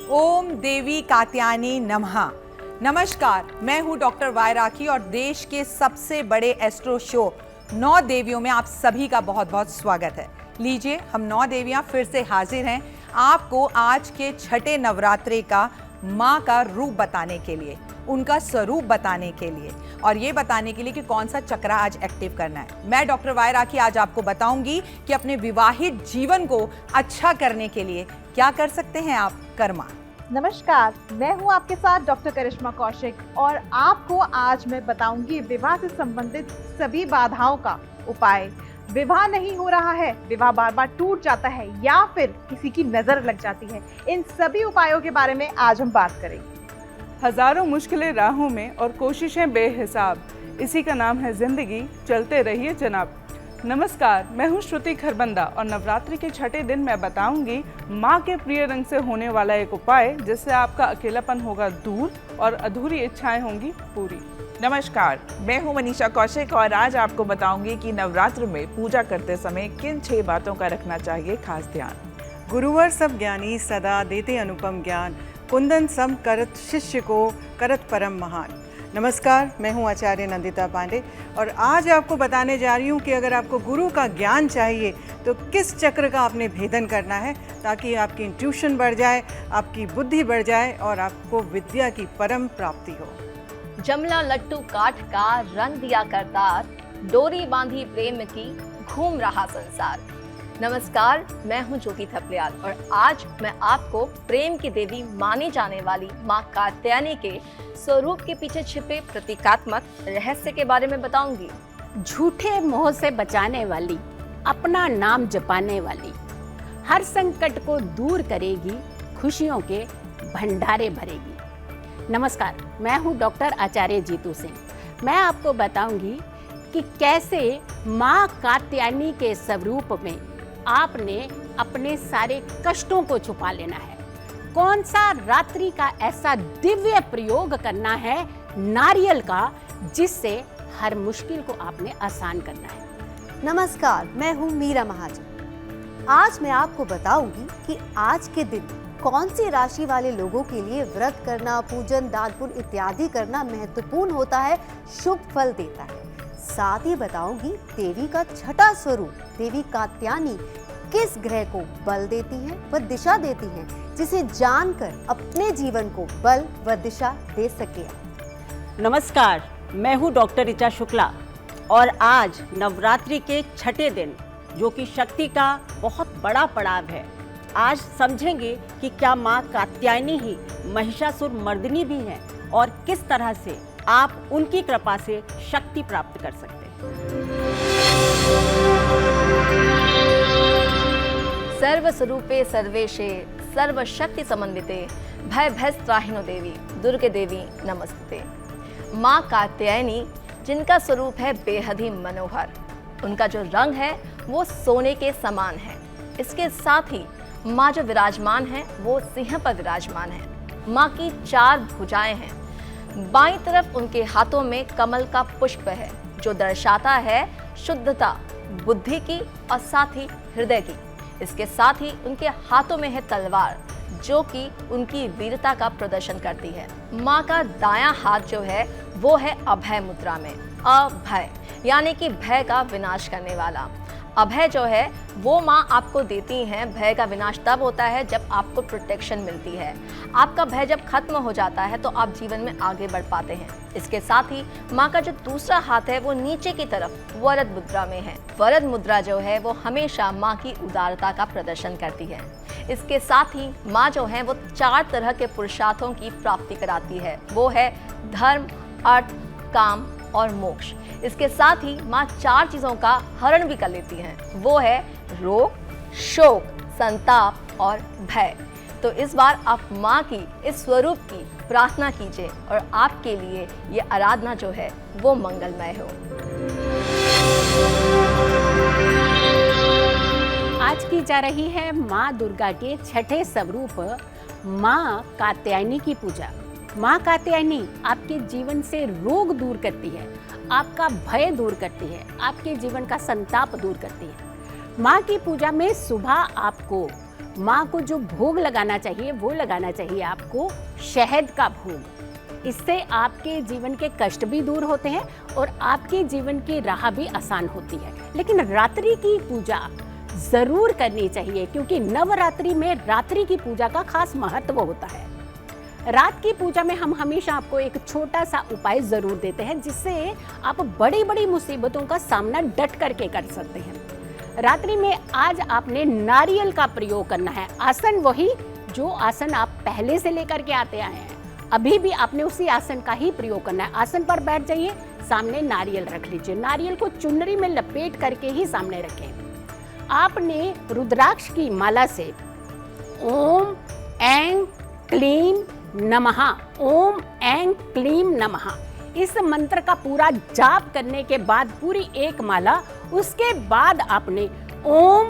ओम देवी कात्यायनी नमः। नमस्कार, मैं हूं डॉक्टर वाई राखी और देश के सबसे बड़े एस्ट्रो शो 9 देवियों में आप सभी का बहुत बहुत स्वागत है। लीजिए, हम 9 देवियां फिर से हाजिर हैं आपको आज के छठे नवरात्रे का मां का रूप बताने के लिए, उनका स्वरूप बताने के लिए और ये बताने के लिए कि कौन सा चक्रा आज एक्टिव करना है। मैं डॉक्टर वाई राखी आज आपको बताऊंगी कि अपने विवाहित जीवन को अच्छा करने के लिए क्या कर सकते हैं आप। कर्मा। नमस्कार, मैं हूं आपके साथ डॉक्टर करिश्मा कौशिक और आपको आज मैं बताऊंगी विवाह से संबंधित सभी बाधाओं का उपाय। विवाह नहीं हो रहा है, विवाह बार बार टूट जाता है या फिर किसी की नजर लग जाती है, इन सभी उपायों के बारे में आज हम बात करेंगे। हजारों मुश्किलें राहों में और कोशिशें बेहिसाब, इसी का नाम है जिंदगी, चलते रहिए जनाब। नमस्कार, मैं हूं श्रुति खरबंदा और नवरात्रि के छठे दिन मैं बताऊंगी माँ के प्रिय रंग से होने वाला एक उपाय जिससे आपका अकेलापन होगा दूर और अधूरी इच्छाएं होंगी पूरी। नमस्कार, मैं हूं मनीषा कौशिक और आज आपको बताऊंगी कि नवरात्र में पूजा करते समय किन 6 बातों का रखना चाहिए खास ध्यान। गुरुवर सब ज्ञानी सदा देते अनुपम ज्ञान, कुंदन सम करत शिष्य को करत परम महान। नमस्कार, मैं हूं आचार्य नंदिता पांडे और आज आपको बताने जा रही हूं कि अगर आपको गुरु का ज्ञान चाहिए तो किस चक्र का आपने भेदन करना है ताकि आपकी इंट्यूशन बढ़ जाए, आपकी बुद्धि बढ़ जाए और आपको विद्या की परम प्राप्ति हो। जमला लट्टू काठ का रंग दिया करतार, डोरी बांधी प्रेम की घूम रहा संसार। नमस्कार, मैं हूं ज्योति थपलियाल और आज मैं आपको प्रेम की देवी मानी जाने वाली मां कात्यायनी के स्वरूप के पीछे छिपे प्रतीकात्मक रहस्य के बारे में बताऊंगी। झूठे मोह से बचाने वाली, अपना नाम जपाने वाली, हर संकट को दूर करेगी, खुशियों के भंडारे भरेगी। नमस्कार, मैं हूं डॉक्टर आचार्य जीतू सिंह। मैं आपको बताऊंगी कि कैसे मां कात्यायनी के स्वरूप में आपने अपने सारे कष्टों को छुपा लेना है। कौन सा रात्रि का ऐसा दिव्य प्रयोग करना है नारियल का जिससे हर मुश्किल को आपने आसान करना है। नमस्कार, मैं हूँ मीरा महाजन। आज मैं आपको बताऊंगी कि आज के दिन कौन सी राशि वाले लोगों के लिए व्रत करना, पूजन, दान पुण्य इत्यादि करना महत्वपूर्ण होता है, शुभ फल देता है। साथ ही बताऊंगी देवी का छठा स्वरूप देवी कात्यायनी किस ग्रह को बल देती है व दिशा देती है, जिसे जानकर अपने जीवन को बल व दिशा दे सके। नमस्कार, मैं हूँ डॉक्टर ऋचा शुक्ला और आज नवरात्रि के छठे दिन जो कि शक्ति का बहुत बड़ा पड़ाव है, आज समझेंगे कि क्या माँ कात्यायनी ही महिषासुर मर्दिनी भी है और किस तरह से आप उनकी कृपा से शक्ति प्राप्त कर सकते हैं। सर्व स्वरूपे सर्वेशे सर्वशक्ति समन्विते भय भयस्त्राहिनो देवी दुर्गे देवी नमस्ते। माँ कात्यायनी जिनका स्वरूप है बेहद ही मनोहर, उनका जो रंग है वो सोने के समान है। इसके साथ ही माँ जो विराजमान है वो सिंह पर विराजमान है। माँ की 4 भुजाएं हैं। बाईं तरफ उनके हाथों में कमल का पुष्प है जो दर्शाता है शुद्धता, बुद्धि की और साथ ही हृदय की। इसके साथ ही उनके हाथों में है तलवार जो कि उनकी वीरता का प्रदर्शन करती है। माँ का दायां हाथ जो है वो है अभय मुद्रा में। अभय यानी कि भय का विनाश करने वाला। अभय जो है वो माँ आपको देती हैं। भय का विनाश तब होता है जब आपको प्रोटेक्शन मिलती है। आपका भय जब खत्म हो जाता है तो आप जीवन में आगे बढ़ पाते हैं। इसके साथ ही माँ का जो दूसरा हाथ है वो नीचे की तरफ वरद मुद्रा में है। वरद मुद्रा जो है वो हमेशा माँ की उदारता का प्रदर्शन करती है। इसके साथ ही माँ जो है वो 4 तरह के पुरुषार्थों की प्राप्ति कराती है। वो है धर्म, अर्थ, काम और मोक्ष। इसके साथ ही माँ 4 चीजों का हरण भी कर लेती हैं। वो है रोग, शोक, संताप और भय। तो इस बार आप माँ की इस स्वरूप की प्रार्थना कीजिए और आपके लिए ये आराधना जो है वो मंगलमय हो। आज की जा रही है माँ दुर्गा के छठे स्वरूप माँ कात्यायनी की पूजा। माँ कात्यायनी आपके जीवन से रोग दूर करती है, आपका भय दूर करती है, आपके जीवन का संताप दूर करती है। माँ की पूजा में सुबह आपको माँ को जो भोग लगाना चाहिए वो लगाना चाहिए आपको शहद का भोग। इससे आपके जीवन के कष्ट भी दूर होते हैं और आपके जीवन की राह भी आसान होती है। लेकिन रात्रि की पूजा जरूर करनी चाहिए, क्योंकि नवरात्रि में रात्रि की पूजा का खास महत्व होता है। रात की पूजा में हम हमेशा आपको एक छोटा सा उपाय जरूर देते हैं, जिससे आप बड़ी बड़ी मुसीबतों का सामना डट करके कर सकते हैं। रात्रि में आज आपने नारियल का प्रयोग करना है। आसन वही जो आसन आप पहले से लेकर के आते आए हैं, अभी भी आपने उसी आसन का ही प्रयोग करना है। आसन पर बैठ जाइए, सामने नारियल रख लीजिए, नारियल को चुनरी में लपेट करके ही सामने रखें। आपने रुद्राक्ष की माला से ओम ऐं क्लीं नमः, ओम ऐं क्लीं नमः, इस मंत्र का पूरा जाप करने के बाद पूरी एक माला, उसके बाद आपने ओम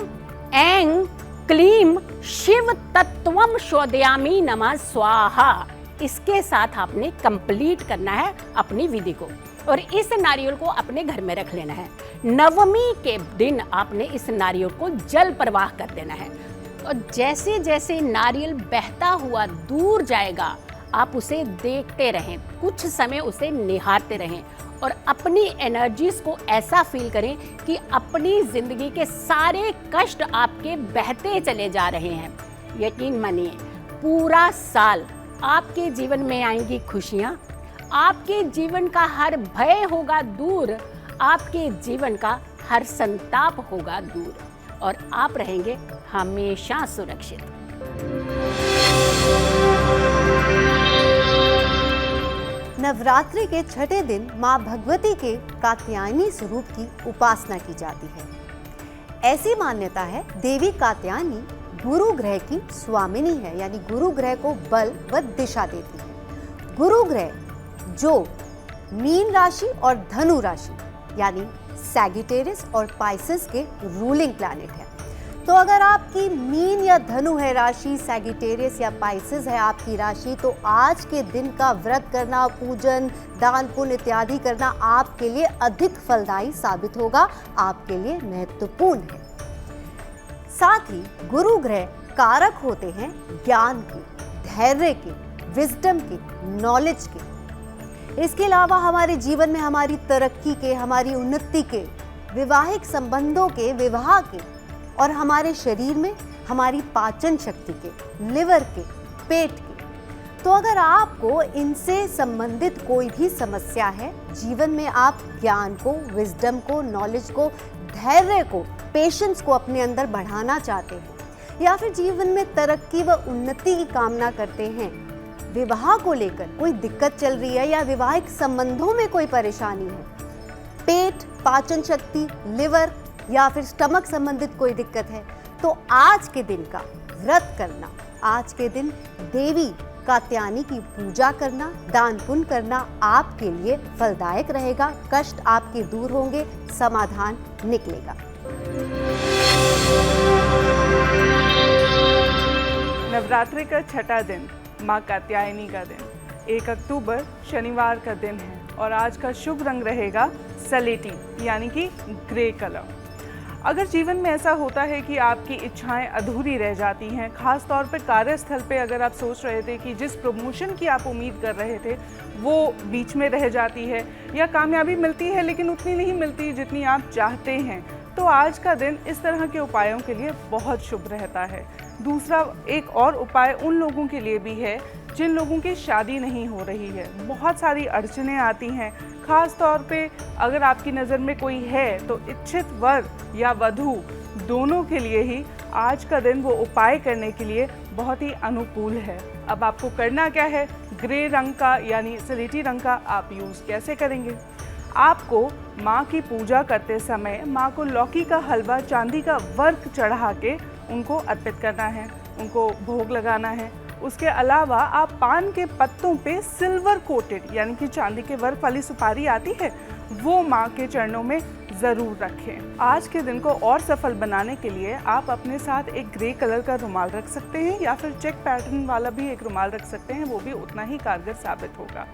ऐं क्लीं शिव तत्वम शोधयामि नमः स्वाहा, इसके साथ आपने कंप्लीट करना है अपनी विधि को। और इस नारियल को अपने घर में रख लेना है। नवमी के दिन आपने इस नारियल को जल प्रवाह कर देना है। और जैसे जैसे नारियल बहता हुआ दूर जाएगा, आप उसे देखते रहें, कुछ समय उसे निहारते रहें और अपनी एनर्जीज को ऐसा फील करें कि अपनी जिंदगी के सारे कष्ट आपके बहते चले जा रहे हैं। यकीन मानिए, पूरा साल आपके जीवन में आएंगी खुशियाँ, आपके जीवन का हर भय होगा दूर, आपके जीवन का हर संताप होगा दूर और आप रहेंगे हमेशा सुरक्षित। नवरात्रि के छठे दिन माँ भगवती के कात्यायनी स्वरूप की उपासना की जाती है। ऐसी मान्यता है देवी कात्यायनी गुरु ग्रह की स्वामिनी है, यानी गुरु ग्रह को बल व दिशा देती है। गुरु ग्रह जो मीन राशि और धनु राशि यानी सैगिटेरियस और पाइसेस के रूलिंग प्लैनेट है। तो अगर आपकी मीन या धनु है राशि, सैगिटेरियस या पाइसेस है आपकी राशि, तो आज के दिन का व्रत करना, पूजन, दान पुण्य इत्यादि करना आपके लिए अधिक फलदायी साबित होगा, आपके लिए महत्वपूर्ण है। साथ ही गुरु ग्रह कारक होते हैं ज्ञान के, धैर्य के, विजडम के, नॉलेज के। इसके अलावा हमारे जीवन में हमारी तरक्की के, हमारी उन्नति के, वैवाहिक संबंधों के, विवाह के और हमारे शरीर में हमारी पाचन शक्ति के, लिवर के, पेट के। तो अगर आपको इनसे संबंधित कोई भी समस्या है, जीवन में आप ज्ञान को, विजडम को, नॉलेज को, धैर्य को, पेशेंस को अपने अंदर बढ़ाना चाहते हैं, या फिर जीवन में तरक्की व उन्नति की कामना करते हैं, विवाह को लेकर कोई दिक्कत चल रही है या वैवाहिक संबंधों में कोई परेशानी है, पेट, पाचन शक्ति, लिवर या फिर स्टमक संबंधित कोई दिक्कत है, तो आज के दिन का व्रत करना, आज के दिन देवी कात्यायनी की पूजा करना, दान पुण्य करना आपके लिए फलदायक रहेगा। कष्ट आपके दूर होंगे, समाधान निकलेगा। नवरात्रि का छठा दिन माँ कात्यायनी का दिन 1 अक्टूबर शनिवार का दिन है और आज का शुभ रंग रहेगा सलेटी यानी कि ग्रे कलर। अगर जीवन में ऐसा होता है कि आपकी इच्छाएं अधूरी रह जाती हैं, खास तौर पे कार्यस्थल पे अगर आप सोच रहे थे कि जिस प्रमोशन की आप उम्मीद कर रहे थे वो बीच में रह जाती है, या कामयाबी मिलती है लेकिन उतनी नहीं मिलती जितनी आप चाहते हैं, तो आज का दिन इस तरह के उपायों के लिए बहुत शुभ रहता है। दूसरा एक और उपाय उन लोगों के लिए भी है जिन लोगों की शादी नहीं हो रही है। बहुत सारी अड़चनें आती हैं, खास तौर पे अगर आपकी नज़र में कोई है तो इच्छित वर या वधू दोनों के लिए ही आज का दिन वो उपाय करने के लिए बहुत ही अनुकूल है। अब आपको करना क्या है, ग्रे रंग का यानी सलेटी रंग का आप यूज़ कैसे करेंगे। आपको माँ की पूजा करते समय माँ को लौकी का हलवा, चांदी का वर्क चढ़ा के उनको अर्पित करना है, उनको भोग लगाना है। उसके अलावा आप पान के पत्तों पे सिल्वर कोटेड यानी कि चांदी के वर्क वाली सुपारी आती है, वो माँ के चरणों में ज़रूर रखें। आज के दिन को और सफल बनाने के लिए आप अपने साथ एक ग्रे कलर का रुमाल रख सकते हैं या फिर चेक पैटर्न वाला भी एक रुमाल रख सकते हैं, वो भी उतना ही कारगर साबित होगा।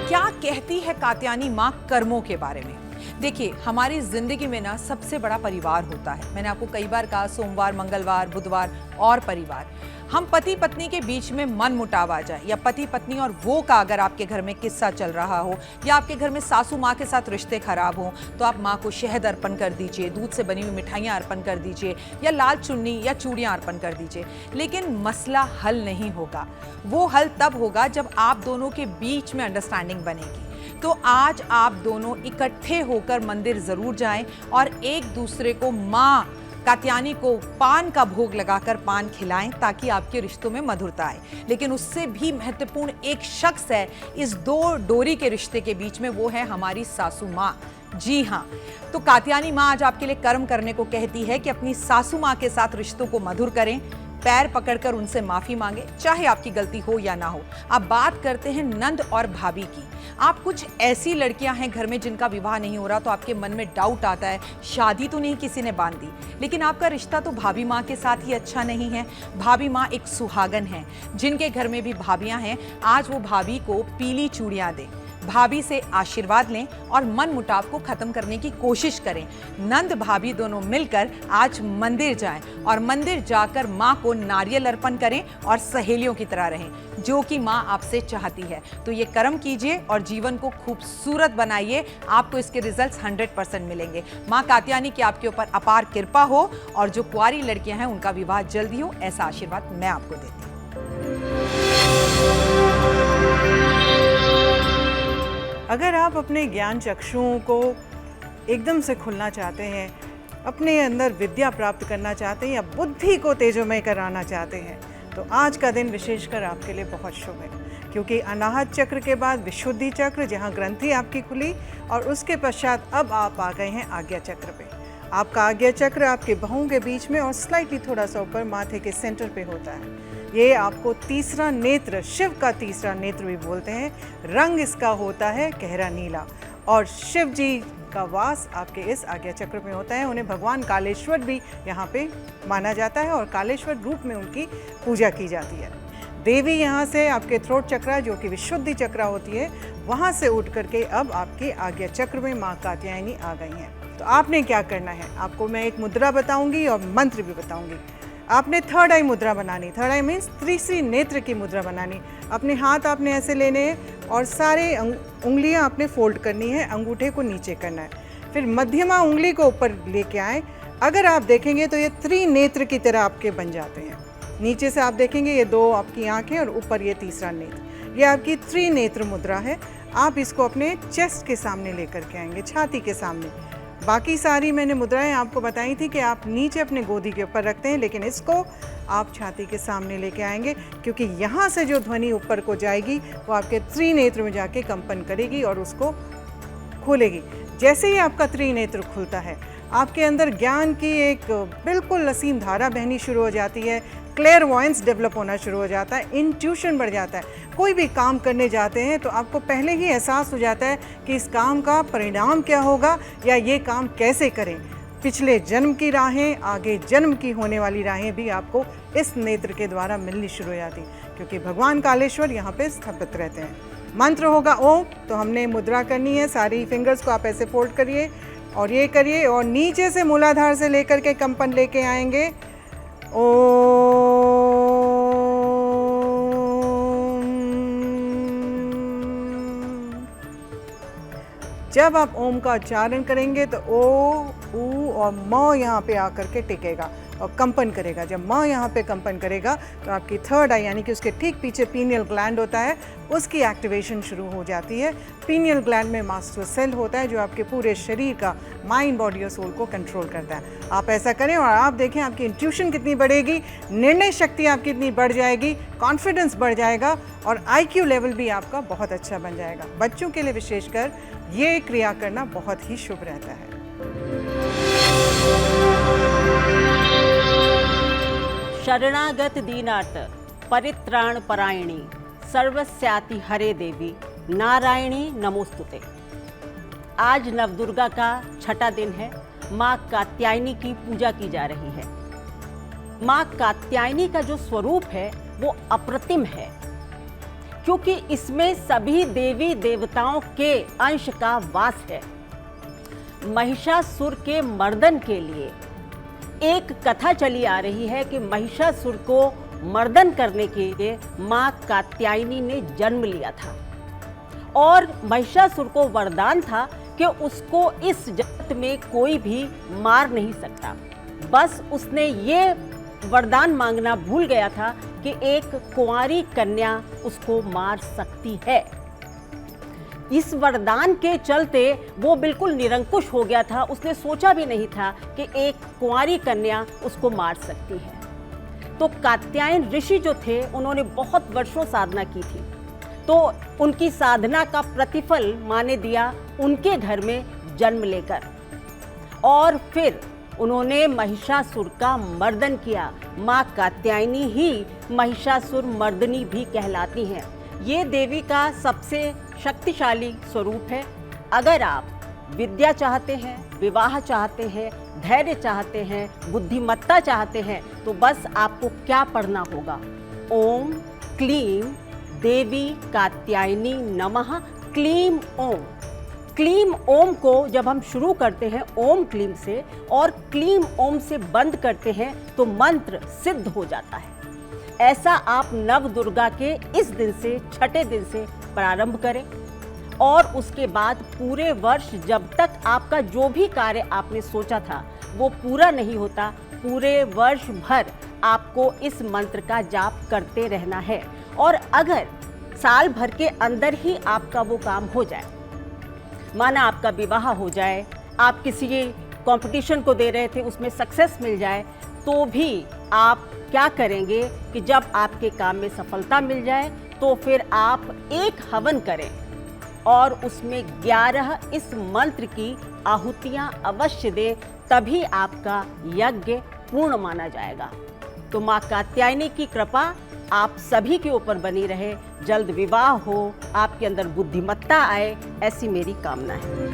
क्या कहती है कात्यायनी माँ कर्मों के बारे में? देखिए, हमारी जिंदगी में ना सबसे बड़ा परिवार होता है। मैंने आपको कई बार कहा, सोमवार, मंगलवार, बुधवार और परिवार। हम पति पत्नी के बीच में मन मुटाव आ जाए, या पति पत्नी और वो का अगर आपके घर में किस्सा चल रहा हो, या आपके घर में सासू माँ के साथ रिश्ते खराब हो, तो आप माँ को शहद अर्पण कर दीजिए, दूध से बनी हुई मिठाइयाँ अर्पण कर दीजिए, या लाल चुन्नी या चूड़ियाँ अर्पण कर दीजिए। लेकिन मसला हल नहीं होगा। वो हल तब होगा जब आप दोनों के बीच में अंडरस्टैंडिंग बनेगी। तो आज आप दोनों इकट्ठे होकर मंदिर जरूर जाएं और एक दूसरे को माँ कात्यायनी को पान का भोग लगाकर पान खिलाएं, ताकि आपके रिश्तों में मधुरता आए। लेकिन उससे भी महत्वपूर्ण एक शख्स है इस दो डोरी के रिश्ते के बीच में, वो है हमारी सासू माँ। जी हाँ, तो कात्यायनी माँ आज आपके लिए कर्म करने को कहती है कि अपनी सासू माँ के साथ रिश्तों को मधुर करें, पैर पकड़कर उनसे माफी मांगे, चाहे आपकी गलती हो या ना हो। अब बात करते हैं नंद और भाभी की। आप कुछ ऐसी लड़कियां हैं घर में जिनका विवाह नहीं हो रहा, तो आपके मन में डाउट आता है, शादी तो नहीं किसी ने बांध दी, लेकिन आपका रिश्ता तो भाभी माँ के साथ ही अच्छा नहीं है। भाभी माँ एक सुहागन है। जिनके घर में भी भाभियां हैं, आज वो भाभी को पीली चूड़ियां दें, भाभी से आशीर्वाद लें और मन मुटाव को खत्म करने की कोशिश करें। नंद भाभी दोनों मिलकर आज मंदिर जाएं और मंदिर जाकर माँ को नारियल अर्पण करें और सहेलियों की तरह रहें, जो कि माँ आपसे चाहती है। तो ये कर्म कीजिए और जीवन को खूबसूरत बनाइए। आपको इसके रिजल्ट्स 100% मिलेंगे। माँ कात्यायनी की आपके ऊपर अपार कृपा हो और जो कुंवारी लड़कियां हैं उनका विवाह जल्दी हो, ऐसा आशीर्वाद मैं आपको देती हूँ। अगर आप अपने ज्ञान चक्षुओं को एकदम से खुलना चाहते हैं, अपने अंदर विद्या प्राप्त करना चाहते हैं, या बुद्धि को तेजोमय कराना चाहते हैं, तो आज का दिन विशेषकर आपके लिए बहुत शुभ है। क्योंकि अनाहत चक्र के बाद विशुद्धि चक्र, जहां ग्रंथि आपकी खुली, और उसके पश्चात अब आप आ गए हैं आज्ञा चक्र पे। आपका आज्ञा चक्र आपके बाहों के बीच में और स्लाइटली थोड़ा सा ऊपर माथे के सेंटर पे होता है। ये आपको तीसरा नेत्र, शिव का तीसरा नेत्र भी बोलते हैं। रंग इसका होता है गहरा नीला, और शिव जी का वास आपके इस आज्ञा चक्र में होता है। उन्हें भगवान कालेश्वर भी यहाँ पे माना जाता है और कालेश्वर रूप में उनकी पूजा की जाती है। देवी यहाँ से आपके थ्रोट चक्र, जो कि विशुद्धि चक्र होती है, वहाँ से उठ करके अब आपके आज्ञा चक्र में माँ कात्यायनी आ गई हैं। तो आपने क्या करना है, आपको मैं एक मुद्रा बताऊंगी और मंत्र भी बताऊंगी। आपने थर्ड आई मुद्रा बनानी। थर्ड आई मीन्स तीसरी नेत्र की मुद्रा बनानी। अपने हाथ आपने ऐसे लेने हैं और सारे उंगलियां आपने फोल्ड करनी है, अंगूठे को नीचे करना है, फिर मध्यमा उंगली को ऊपर लेके आए। अगर आप देखेंगे तो ये त्रिनेत्र की तरह आपके बन जाते हैं। नीचे से आप देखेंगे ये दो आपकी आंखें और ऊपर ये तीसरा नेत्र, ये आपकी त्रिनेत्र मुद्रा है। आप इसको अपने चेस्ट के सामने लेकर के आएंगे, छाती के सामने। बाकी सारी मैंने मुद्राएं आपको बताई थी कि आप नीचे अपने गोदी के ऊपर रखते हैं, लेकिन इसको आप छाती के सामने लेके आएंगे, क्योंकि यहाँ से जो ध्वनि ऊपर को जाएगी वो आपके त्रिनेत्र में जाके कंपन करेगी और उसको खोलेगी। जैसे ही आपका त्रिनेत्र खुलता है, आपके अंदर ज्ञान की एक बिल्कुल असीम धारा बहनी शुरू हो जाती है। क्लेयरवॉयंस डेवलप होना शुरू हो जाता है, इंट्यूशन बढ़ जाता है। कोई भी काम करने जाते हैं तो आपको पहले ही एहसास हो जाता है कि इस काम का परिणाम क्या होगा या ये काम कैसे करें। पिछले जन्म की राहें, आगे जन्म की होने वाली राहें भी आपको इस नेत्र के द्वारा मिलनी शुरू हो जाती, क्योंकि भगवान कालेश्वर यहाँ पे स्थापित रहते हैं। मंत्र होगा ओम। तो हमने मुद्रा करनी है, सारी फिंगर्स को आप ऐसे फोल्ड करिए और ये करिए, और नीचे से मूलाधार से लेकर के कंपन लेके आएंगे। ओम। जब आप ओम का उच्चारण करेंगे तो ओ, ऊ और म यहाँ पे आकर के टिकेगा और कंपन करेगा। जब म यहाँ पे कंपन करेगा तो आपकी थर्ड आई, यानी कि उसके ठीक पीछे पीनियल ग्लैंड होता है, उसकी एक्टिवेशन शुरू हो जाती है। पीनियल ग्लैंड में मास्टर सेल होता है जो आपके पूरे शरीर का, माइंड, बॉडी और सोल को कंट्रोल करता है। आप ऐसा करें और आप देखें आपकी इंट्यूशन कितनी बढ़ेगी, निर्णय शक्ति आपकी इतनी बढ़ जाएगी, कॉन्फिडेंस बढ़ जाएगा और IQ लेवल भी आपका बहुत अच्छा बन जाएगा। बच्चों के लिए विशेषकर ये क्रिया करना बहुत ही शुभ रहता है। शरणागत दीनार्थ परित्राण परायणी सर्वस्याति हरे देवी नारायणी नमोस्तुते। आज नवदुर्गा का छठा दिन है। माँ कात्यायनी की पूजा की जा रही है। माँ कात्यायनी का जो स्वरूप है वो अप्रतिम है, क्योंकि इसमें सभी देवी देवताओं के अंश का वास है। महिषासुर के मर्दन के लिए एक कथा चली आ रही है कि महिषासुर को मर्दन करने के लिए माँ कात्यायनी ने जन्म लिया था और महिषासुर को वरदान था कि उसको इस जगत में कोई भी मार नहीं सकता। बस उसने ये वरदान मांगना भूल गया था कि एक कुंवारी कन्या उसको मार सकती है। इस वरदान के चलते वो बिल्कुल निरंकुश हो गया था। उसने सोचा भी नहीं था कि एक कुंवारी कन्या उसको मार सकती है। तो कात्यायन ऋषि जो थे उन्होंने बहुत वर्षों साधना की थी, तो उनकी साधना का प्रतिफल माँ ने दिया उनके घर में जन्म लेकर, और फिर उन्होंने महिषासुर का मर्दन किया। माँ कात्यायनी ही महिषासुर मर्दनी भी कहलाती हैं। ये देवी का सबसे शक्तिशाली स्वरूप है। अगर आप विद्या चाहते हैं, विवाह चाहते हैं, धैर्य चाहते हैं, बुद्धिमत्ता चाहते हैं, तो बस आपको क्या पढ़ना होगा? ओम क्लीम देवी कात्यायनी नमः क्लीम ओम। क्लीम ओम को जब हम शुरू करते हैं ओम क्लीम से और क्लीम ओम से बंद करते हैं तो मंत्र सिद्ध हो जाता है। ऐसा आप नव दुर्गा के इस दिन से, छठे दिन से प्रारंभ करें और उसके बाद पूरे वर्ष जब तक आपका जो भी कार्य आपने सोचा था वो पूरा नहीं होता, पूरे वर्ष भर आपको इस मंत्र का जाप करते रहना है। और अगर साल भर के अंदर ही आपका वो काम हो जाए, माना आपका विवाह हो जाए, आप किसी कंपटीशन को दे रहे थे उसमें सक्सेस मिल जाए, तो भी आप क्या करेंगे कि जब आपके काम में सफलता मिल जाए तो फिर आप एक हवन करें और उसमें 11 इस मंत्र की आहुतियाँ अवश्य दें, तभी आपका यज्ञ पूर्ण माना जाएगा। तो माँ कात्यायनी की कृपा आप सभी के ऊपर बनी रहे, जल्द विवाह हो, आपके अंदर बुद्धिमत्ता आए, ऐसी मेरी कामना है।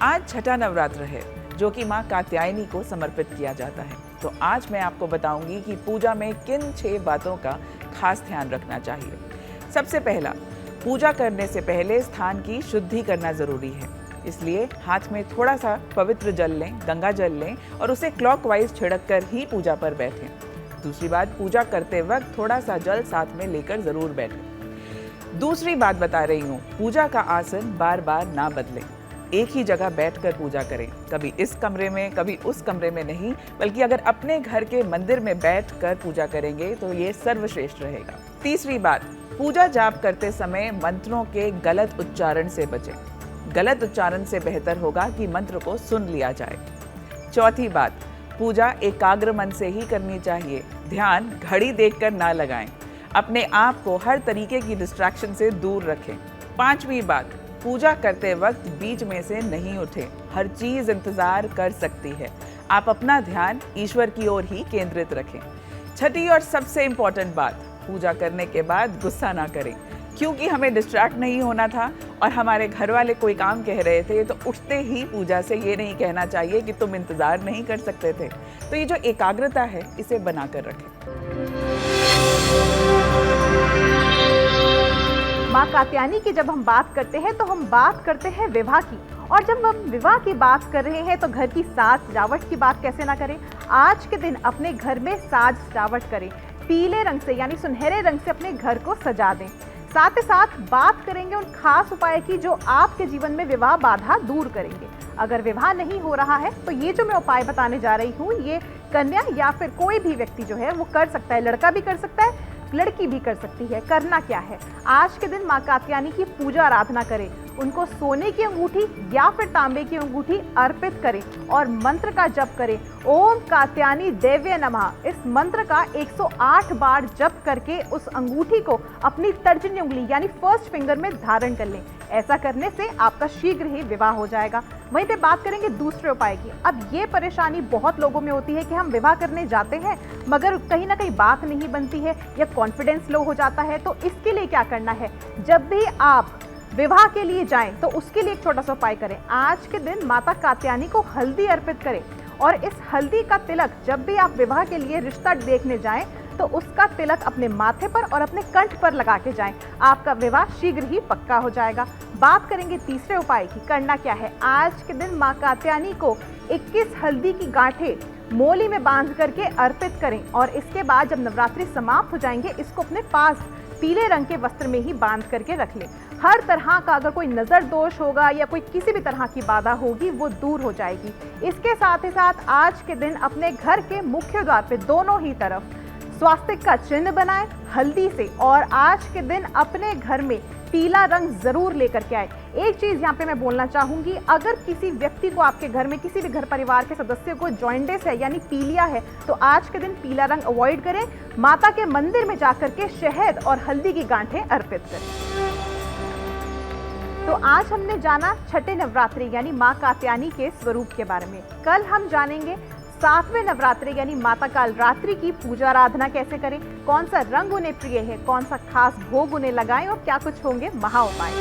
आज छठा नवरात्र है जो कि माँ कात्यायनी को समर्पित किया जाता है। तो आज मैं आपको बताऊंगी कि पूजा में किन 6 बातों का खास ध्यान रखना चाहिए। सबसे पहला, पूजा करने से पहले स्थान की शुद्धि करना जरूरी है, इसलिए हाथ में थोड़ा सा पवित्र जल लें, गंगा जल लें और उसे क्लॉकवाइज छिड़क कर ही पूजा पर बैठें। दूसरी बात, पूजा करते वक्त थोड़ा सा जल साथ में लेकर जरूर बैठें। दूसरी बात बता रही हूँ, पूजा का आसन बार बार ना बदलें, एक ही जगह बैठकर पूजा करें, कभी इस कमरे में कभी उस कमरे में नहीं, बल्कि अगर अपने घर के मंदिर में बैठकर पूजा करेंगे तो ये सर्वश्रेष्ठ रहेगा। तीसरी बात, पूजा जाप करते समय मंत्रों के गलत उच्चारण से बचें। गलत उच्चारण से बेहतर होगा कि मंत्र को सुन लिया जाए। चौथी बात, पूजा एकाग्र मन से ही करनी चाहिए, ध्यान घड़ी देखकर ना लगाएं, अपने आप को हर तरीके की डिस्ट्रैक्शन से दूर रखें। पांचवी बात, पूजा करते वक्त बीच में से नहीं उठे, हर चीज इंतजार कर सकती है, आप अपना ध्यान ईश्वर की ओर ही केंद्रित रखें। छठी और सबसे इम्पोर्टेंट बात, पूजा करने के बाद गुस्सा ना करें, क्योंकि हमें डिस्ट्रैक्ट नहीं होना था और हमारे घर वाले कोई काम कह रहे थे तो उठते ही पूजा से ये नहीं कहना चाहिए कि तुम इंतजार नहीं कर सकते थे। तो ये जो एकाग्रता है इसे बनाकर रखें। माँ कात्यायनी की जब हम बात करते हैं तो हम बात करते हैं विवाह की, और जब हम विवाह की बात कर रहे हैं तो घर की साज सजावट की बात कैसे ना करें। आज के दिन अपने घर में साज सजावट करें, पीले रंग से यानी सुनहरे रंग से अपने घर को सजा दें। साथ ही साथ बात करेंगे उन खास उपाय की जो आपके जीवन में विवाह बाधा दूर करेंगे। अगर विवाह नहीं हो रहा है तो ये जो मैं उपाय बताने जा रही हूँ ये कन्या या फिर कोई भी व्यक्ति जो है वो कर सकता है, लड़का भी कर सकता है, लड़की भी कर सकती है। करना क्या है, आज के दिन माँ कात्यायनी की पूजा आराधना करें, उनको सोने की अंगूठी या फिर तांबे की अंगूठी अर्पित करें और मंत्र का जप करें, ओम कात्यायनी देव्य नमः। इस मंत्र का 108 बार जप करके उस अंगूठी को अपनी तर्जनी उंगली यानी फर्स्ट फिंगर में धारण कर लें। ऐसा करने से आपका शीघ्र ही विवाह हो जाएगा। वहीं पे बात करेंगे दूसरे उपाय की। अब ये परेशानी बहुत लोगों में होती है कि हम विवाह करने जाते हैं मगर कहीं ना कहीं बात नहीं बनती है या कॉन्फिडेंस लो हो जाता है। तो इसके लिए क्या करना है, जब भी आप विवाह के लिए जाएं तो उसके लिए एक छोटा सा उपाय करें। आज के दिन माता कात्यायनी को हल्दी अर्पित करें और इस हल्दी का तिलक जब भी आप विवाह के लिए रिश्ता देखने जाएं तो उसका तिलक अपने माथे पर और अपने कंठ पर लगा के जाएं। आपका विवाह शीघ्र ही पक्का हो जाएगा। बात करेंगे तीसरे उपाय की। करना क्या है, आज के दिन मां कात्यायनी को 21 हल्दी की गांठें मोली में बांध करके अर्पित करें और इसके बाद जब नवरात्रि समाप्त हो जाएंगे इसको अपने पास पीले रंग के वस्त्र में ही बांध करके रख लें। हर तरह का अगर कोई नज़र दोष होगा या कोई किसी भी तरह की बाधा होगी वो दूर हो जाएगी। इसके साथ ही साथ आज के दिन अपने घर के मुख्य द्वार पे दोनों ही तरफ स्वास्तिक का चिन्ह बनाएं हल्दी से और आज के दिन अपने घर में पीला रंग जरूर लेकर के आए। एक चीज यहाँ पे मैं बोलना चाहूंगी, अगर किसी व्यक्ति को आपके घर में किसी भी घर परिवार के सदस्य को जॉइंडिस है यानी पीलिया है तो आज के दिन पीला रंग अवॉइड करें। माता के मंदिर में जाकर के शहद और हल्दी की गांठें अर्पित करें। तो आज हमने जाना छठे नवरात्रि यानी मां कात्यायनी के स्वरूप के बारे में। कल हम जानेंगे 7वें नवरात्रि यानी माता कालरात्रि की पूजा आराधना कैसे करें, कौन सा रंग उन्हें प्रिय है, कौन सा खास भोग उन्हें लगाएं और क्या कुछ होंगे महा उपाय।